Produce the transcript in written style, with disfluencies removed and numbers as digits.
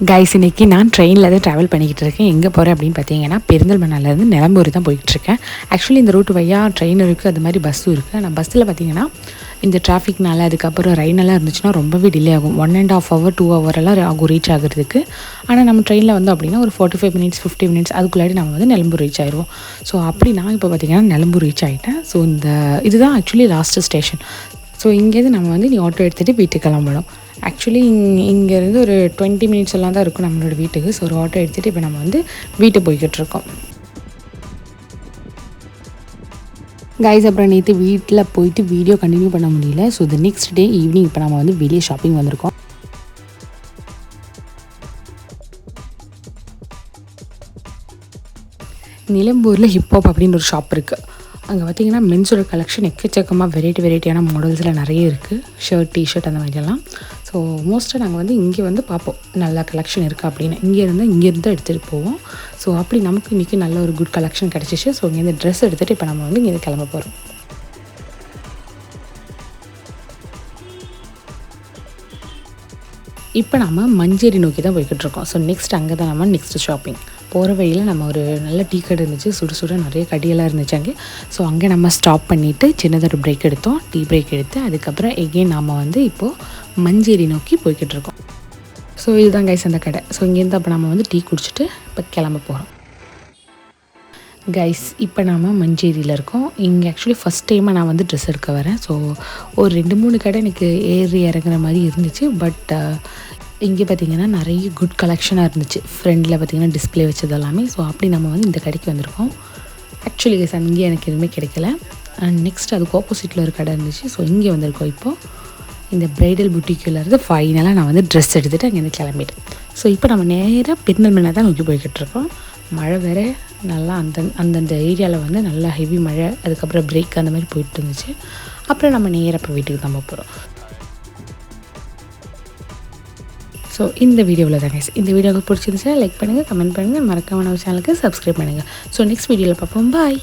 Guys இன்றைக்கி நான் ட்ரெயினில் தான் ட்ராவல் பண்ணிக்கிட்டு இருக்கேன். எங்கே போகிறேன் அப்படின்னு பார்த்தீங்கன்னா பெருந்தல்மண்ணாலேருந்து நிலம்பூர் தான் போய்கிட்டுருக்கேன். ஆக்சுவலி இந்த ரூட்டு வழியாக ட்ரெயின் இருக்குது, அது மாதிரி பஸ்ஸும் இருக்குது. ஆனால் பஸ்ஸில் பார்த்தீங்கன்னா இந்த டிராஃபிக்னால அதுக்கப்புறம் ரெயினெல்லாம் இருந்துச்சுன்னா ரொம்பவே டிலே ஆகும். 1.5 hour 2 hour எல்லாம் ஆகும் ரீச் ஆகிறதுக்கு. ஆனால் நம்ம ட்ரெயினில் வந்து அப்படின்னா ஒரு 45 minutes 50 minutes அதுக்குள்ளாடி நம்ம வந்து நிலம்பூர் ரீச் ஆயிடுவோம். ஸோ அப்படி நான் இப்போ பார்த்தீங்கன்னா நிலம்பூர் ரீச் ஆகிட்டேன். ஸோ இதுதான் ஆக்சுவலி லாஸ்ட்டு ஸ்டேஷன். ஸோ இங்கேருந்து நம்ம வந்து நீ ஆட்டோ எடுத்துகிட்டு வீட்டுக்கு கிளம்பணும். ஆக்சுவலி இங்கேருந்து ஒரு 20 minutes எல்லாம் தான் இருக்கும் நம்மளோட வீட்டுக்கு. ஸோ ஒரு ஆட்டோ எடுத்துகிட்டு இப்போ நம்ம வந்து வீட்டுக்கு போய்கிட்டுருக்கோம். கைஸ் அப்புறம் நேற்று வீட்டில் போயிட்டு வீடியோ கண்டினியூ பண்ண முடியல. So the next day evening இப்போ நம்ம வந்து வெளியே ஷாப்பிங் வந்திருக்கோம். நிலம்பூரில் ஹிப்ஹாப் அப்படின்னு ஒரு ஷாப் இருக்குது. அங்கே பார்த்திங்கன்னா மென்ஸோட கலெக்ஷன் எக்கச்சக்கமாக வெரைட்டியான மாடல்ஸில் நிறைய இருக்குது. ஷர்ட் டிஷர்ட் அந்த மாதிரியெல்லாம். ஸோ மோஸ்ட்டாக நாங்கள் வந்து இங்கே வந்து பார்ப்போம் நல்லா கலெக்ஷன் இருக்குது அப்படின்னு. இங்கேருந்து எடுத்துகிட்டு போவோம். ஸோ அப்படி நமக்கு இன்றைக்கி நல்ல ஒரு குட் கலெக்ஷன் கிடச்சிச்சு. ஸோ இங்கேருந்து ட்ரெஸ் எடுத்துகிட்டு இப்போ நம்ம வந்து இங்கேருந்து கிளம்ப போகிறோம். இப்போ நம்ம மஞ்சேரி நோக்கி தான் போய்கிட்டுருக்கோம். ஸோ அங்கே தான் நம்ம நெக்ஸ்ட்டு ஷாப்பிங். போகிற வழியில் நம்ம ஒரு நல்ல டீ கடை இருந்துச்சு, சுட நிறைய கடியெல்லாம் இருந்துச்சு அங்கே. ஸோ அங்கே நம்ம ஸ்டாப் பண்ணிவிட்டு சின்னதாக ஒரு பிரேக் எடுத்தோம், டீ பிரேக் எடுத்து அதுக்கப்புறம் எகெயின் நாம் வந்து இப்போது மஞ்சேரி நோக்கி போய்கிட்டுருக்கோம். ஸோ இதுதான் கைஸ் அந்த கடை. ஸோ இங்கேருந்து அப்போ நம்ம வந்து டீ குடிச்சிட்டு இப்போ கிளம்ப போகிறோம். கைஸ் இப்போ நாம் மஞ்சேரியில் இருக்கோம். இங்கே ஆக்சுவலி ஃபஸ்ட் டைமாக நான் வந்து ட்ரெஸ் எடுக்க வரேன். ஸோ ஒரு 2-3 கடை எனக்கு ஏறி இறங்குற மாதிரி இருந்துச்சு. பட் இங்கே பார்த்திங்கன்னா நிறைய குட் கலெக்ஷனாக இருந்துச்சு. ஃப்ரெண்டில் பார்த்திங்கன்னா டிஸ்பிளே வச்சது எல்லாமே. ஸோ அப்படி நம்ம வந்து இந்த கடைக்கு வந்திருக்கோம். ஆக்சுவலி கைஸ் அங்கேயே எனக்கு எதுவுமே கிடைக்கல. அண்ட் நெக்ஸ்ட் அதுக்கு ஆப்போசிட்டில் ஒரு கடை இருந்துச்சு. ஸோ இங்கே வந்திருக்கோம். இப்போது இந்த ப்ரைடல் புட்டிக்கில் இருந்து ஃபைனலாக நான் வந்து ட்ரெஸ் எடுத்துகிட்டு அங்கேருந்து கிளம்பிட்டேன். ஸோ இப்போ நம்ம நேராக பெருந்தல்மண்ணை தான் நோக்கி போய்கிட்டுருக்கோம். மழை வேறு நல்லா அந்தந்த ஏரியாவில் வந்து நல்லா ஹெவி மழை, அதுக்கப்புறம் பிரேக் அந்த மாதிரி போயிட்டு இருந்துச்சு. அப்புறம் நம்ம நேராக இப்போ வீட்டுக்கு தான் போகிறோம். ஸோ இந்த வீடியோவில் தான் கைஸ். இந்த வீடியோவுக்கு பிடிச்சிருந்துச்சுன்னா லைக் பண்ணுங்கள், கமெண்ட் பண்ணுங்கள், மறக்காம நம்ம சேனலுக்கு சப்ஸ்கிரைப் பண்ணுங்கள். ஸோ நெக்ஸ்ட் வீடியோவில் பார்ப்போம். பாய்.